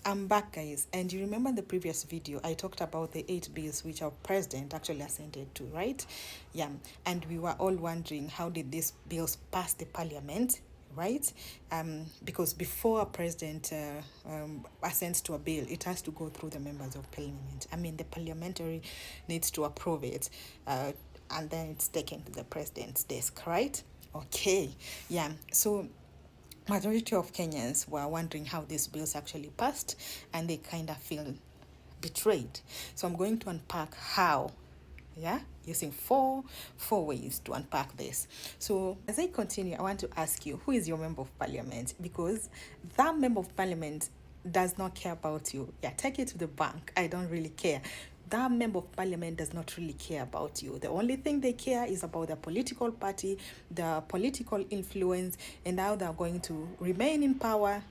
I'm back, guys, and you remember in the previous video I talked about the 8 bills which our president actually assented to, right? Yeah, and we were all wondering how did these bills pass the parliament, right? Because before a president assents to a bill, it has to go through the members of parliament. I mean, the parliamentary needs to approve it, and then it's taken to the president's desk, right? Okay, yeah. So majority of Kenyans were wondering how these bills actually passed, and they kind of feel betrayed. So I'm going to unpack how, yeah, using four ways to unpack this. So as I continue, I want to ask you, who is your member of parliament? Because that member of parliament does not care about you. Yeah, take it to the bank. I don't really care. That member of parliament does not really care about you. The only thing they care is about the political party, the political influence, and how they're going to remain in power.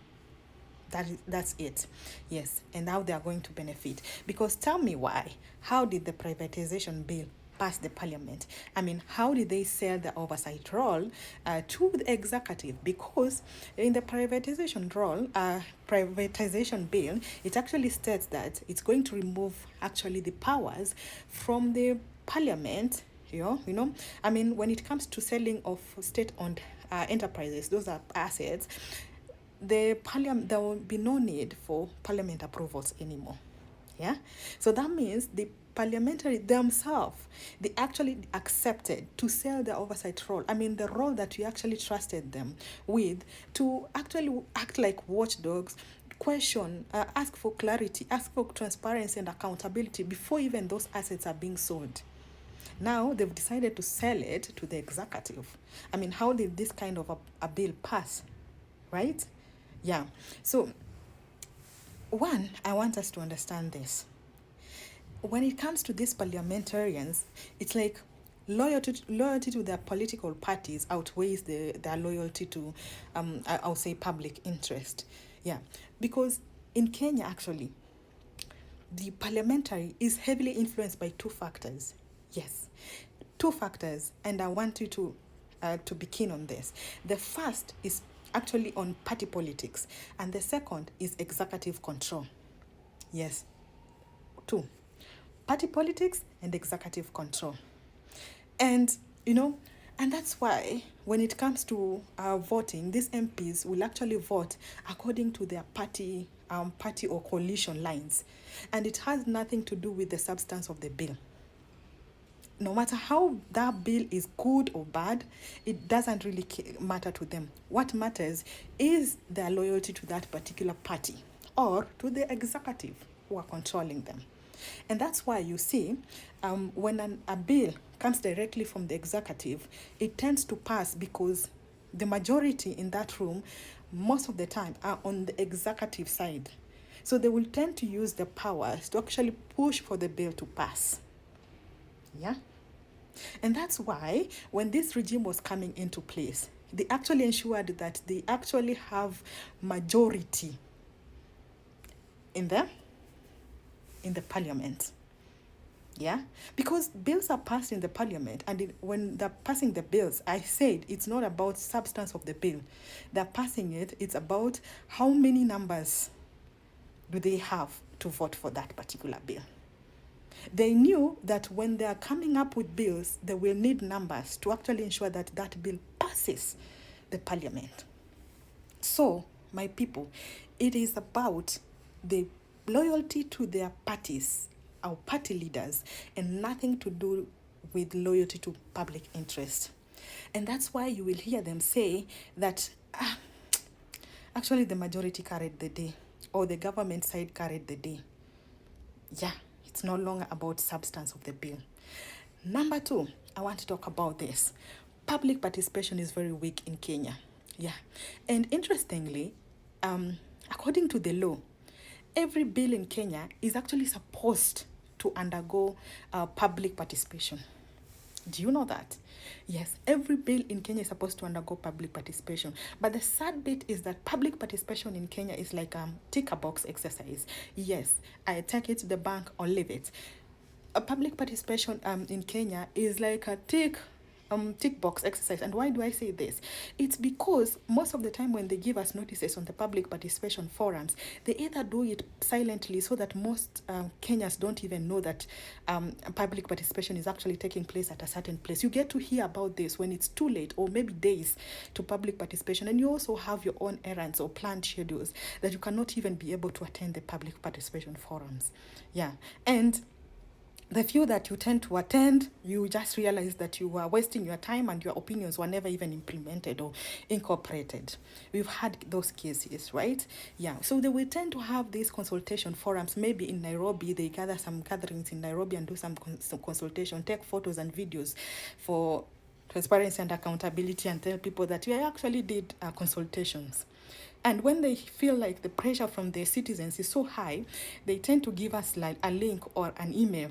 That's it. Yes, and how they are going to benefit. Because tell me why. How did the privatization bill pass the parliament? I mean, how did they sell the oversight role to the executive? Because in the privatization bill, it actually states that it's going to remove actually the powers from the parliament. I mean, when it comes to selling of state-owned enterprises, those are assets, there will be no need for parliament approvals anymore. Yeah, so that means the parliamentary themselves, they actually accepted to sell the oversight role. I mean, the role that we actually trusted them with, to actually act like watchdogs, question, ask for clarity, ask for transparency and accountability before even those assets are being sold. Now they've decided to sell it to the executive. I mean, how did this kind of a bill pass, right? Yeah. So, one, I want us to understand this. When it comes to these parliamentarians, it's like loyalty to their political parties outweighs their loyalty to, I'll say, public interest. Yeah. Because in Kenya, actually, the parliamentary is heavily influenced by two factors. Yes, two factors, and I want you to be keen on this. The first is actually on party politics, and the second is executive control. Yes, two: party politics and executive control. And and that's why when it comes to voting, these MPs will actually vote according to their party or coalition lines, and it has nothing to do with the substance of the bill. No matter how that bill is good or bad, it doesn't really matter to them. What matters is their loyalty to that particular party or to the executive who are controlling them. And that's why you see, when a bill comes directly from the executive, it tends to pass because the majority in that room, most of the time, are on the executive side. So they will tend to use the powers to actually push for the bill to pass. Yeah? And that's why when this regime was coming into place, they actually ensured that they actually have majority in the parliament. Yeah, because bills are passed in the parliament, and when they're passing the bills, I said it's not about substance of the bill. They're passing it, it's about how many numbers do they have to vote for that particular bill. They knew that when they are coming up with bills, they will need numbers to actually ensure that that bill passes the parliament. So, my people, it is about the loyalty to their parties, our party leaders, and nothing to do with loyalty to public interest. And that's why you will hear them say that actually the majority carried the day, or the government side carried the day. Yeah, it's no longer about substance of the bill. Number two, I want to talk about this. Public participation is very weak in Kenya. Yeah. And interestingly, according to the law, every bill in Kenya is actually supposed to undergo public participation. Do you know that? Yes, every bill in Kenya is supposed to undergo public participation. But the sad bit is that public participation in Kenya is like a tick a box exercise. Yes, I take it to the bank or leave it. A public participation in Kenya is like a tick tick box exercise. And why do I say this? It's because most of the time when they give us notices on the public participation forums, they either do it silently so that most Kenyans don't even know that public participation is actually taking place at a certain place. You get to hear about this when it's too late, or maybe days to public participation, and you also have your own errands or planned schedules that you cannot even be able to attend the public participation forums. Yeah. And the few that you tend to attend, you just realize that you are wasting your time and your opinions were never even implemented or incorporated. We've had those cases, right? Yeah. So they will tend to have these consultation forums, maybe in Nairobi. They gather some gatherings in Nairobi and do some consultation, take photos and videos for transparency and accountability, and tell people that we actually did consultations. And when they feel like the pressure from their citizens is so high, they tend to give us like a link or an email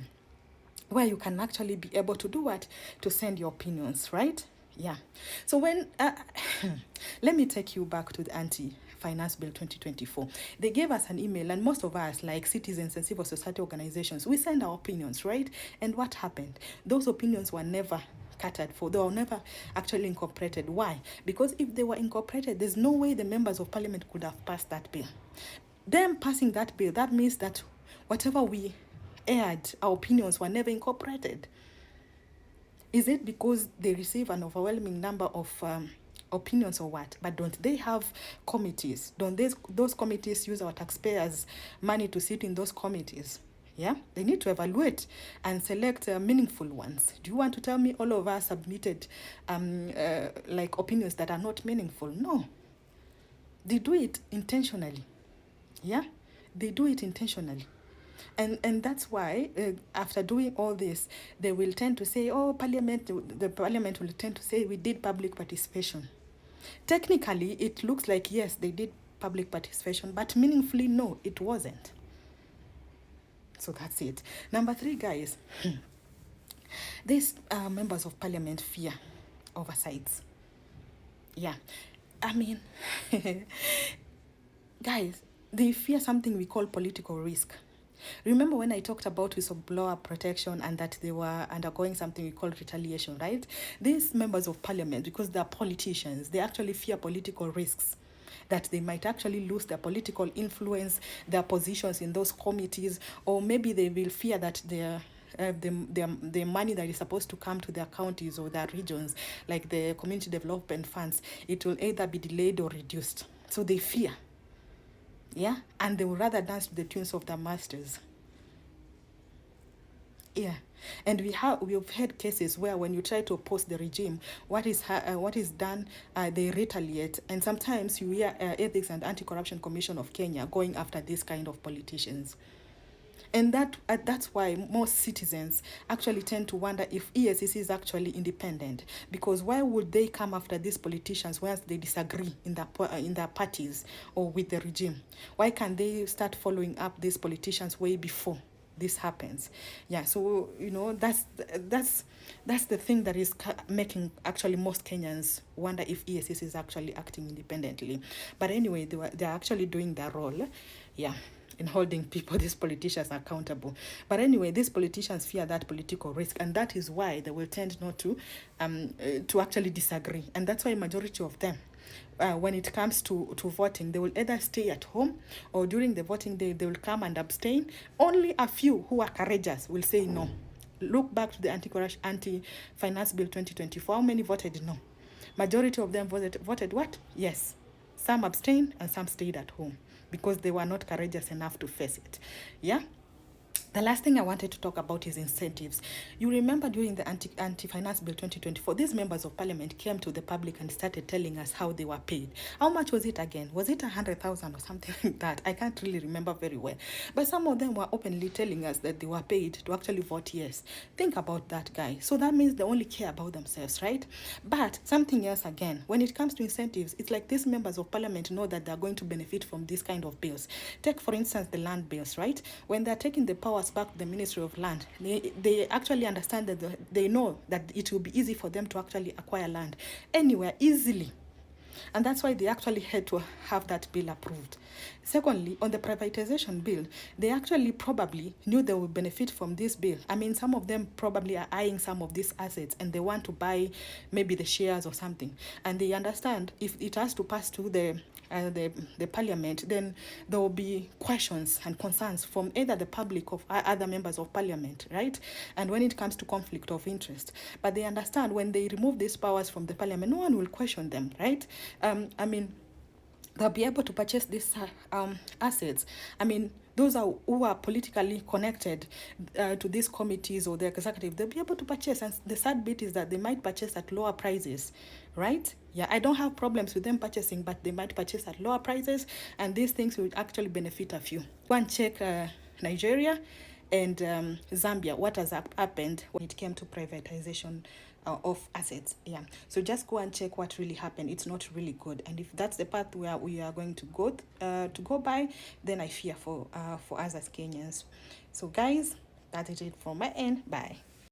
where you can actually be able to do what? To send your opinions, right? Yeah. So when, let me take you back to the Anti-Finance Bill 2024. They gave us an email, and most of us, like citizens and civil society organizations, we send our opinions, right? And what happened? Those opinions were never catered for. They were never actually incorporated. Why? Because if they were incorporated, there's no way the members of parliament could have passed that bill. Them passing that bill, that means that whatever we aired, our opinions were never incorporated. Is it because they receive an overwhelming number of opinions or what? But don't they have committees? Don't those committees use our taxpayers' money to sit in those committees? Yeah, they need to evaluate and select meaningful ones. Do you want to tell me all of us submitted like opinions that are not meaningful? No. They do it intentionally. Yeah, they do it intentionally. And that's why after doing all this, they will tend to say, oh, the parliament will tend to say we did public participation. Technically, it looks like, yes, they did public participation, but meaningfully, no, it wasn't. So that's it. Number 3, guys, these members of parliament fear oversights. Yeah, I mean, guys, they fear something we call political risk. Remember when I talked about whistleblower protection and that they were undergoing something we call retaliation, right? These members of parliament, because they're politicians, they actually fear political risks, that they might actually lose their political influence, their positions in those committees, or maybe they will fear that the money that is supposed to come to their counties or their regions, like the community development funds, it will either be delayed or reduced. So they fear. Yeah, and they would rather dance to the tunes of their masters. Yeah, and we've had cases where when you try to oppose the regime, what is done? They retaliate, and sometimes you hear Ethics and Anti-Corruption Commission of Kenya going after these kind of politicians. And that's why most citizens actually tend to wonder if EACC is actually independent. Because why would they come after these politicians once they disagree in their parties or with the regime? Why can't they start following up these politicians way before this happens? Yeah, so that's the thing that is making actually most Kenyans wonder if EACC is actually acting independently. But anyway, they're actually doing their role. Yeah, in holding these politicians accountable. But anyway, these politicians fear that political risk, and that is why they will tend not to actually disagree. And that's why majority of them, when it comes to voting, they will either stay at home, or during the voting day, they will come and abstain. Only a few who are courageous will say no. Look back to the Anti-Finance Bill 2024. How many voted no? Majority of them voted what? Yes. Some abstained and some stayed at home, because they were not courageous enough to face it. Yeah? The last thing I wanted to talk about is incentives. You remember during the Anti-Finance Bill 2024, these members of parliament came to the public and started telling us how they were paid. How much was it again? Was it 100,000 or something like that? I can't really remember very well. But some of them were openly telling us that they were paid to actually vote yes. Think about that, guy. So that means they only care about themselves, right? But something else again, when it comes to incentives, it's like these members of parliament know that they're going to benefit from this kind of bills. Take, for instance, the land bills, right? When they're taking the power back to the Ministry of Land, they actually understand that they know that it will be easy for them to actually acquire land anywhere easily. And that's why they actually had to have that bill approved. Secondly, on the privatization bill, they actually probably knew they would benefit from this bill. I mean, some of them probably are eyeing some of these assets and they want to buy maybe the shares or something. And they understand if it has to pass through the parliament, then there will be questions and concerns from either the public or other members of parliament, right? And when it comes to conflict of interest, but they understand when they remove these powers from the parliament, no one will question them, right? I mean, they'll be able to purchase these assets. I mean, those who are politically connected to these committees or the executive, they'll be able to purchase. And the sad bit is that they might purchase at lower prices, right? Yeah, I don't have problems with them purchasing, but they might purchase at lower prices, and these things will actually benefit a few. Go and check Nigeria and Zambia, what has happened when it came to privatization of assets. Yeah, so just go and check what really happened. It's not really good, and if that's the path where we are going to go by, then I fear for us as Kenyans. So guys, that is it from my end. Bye.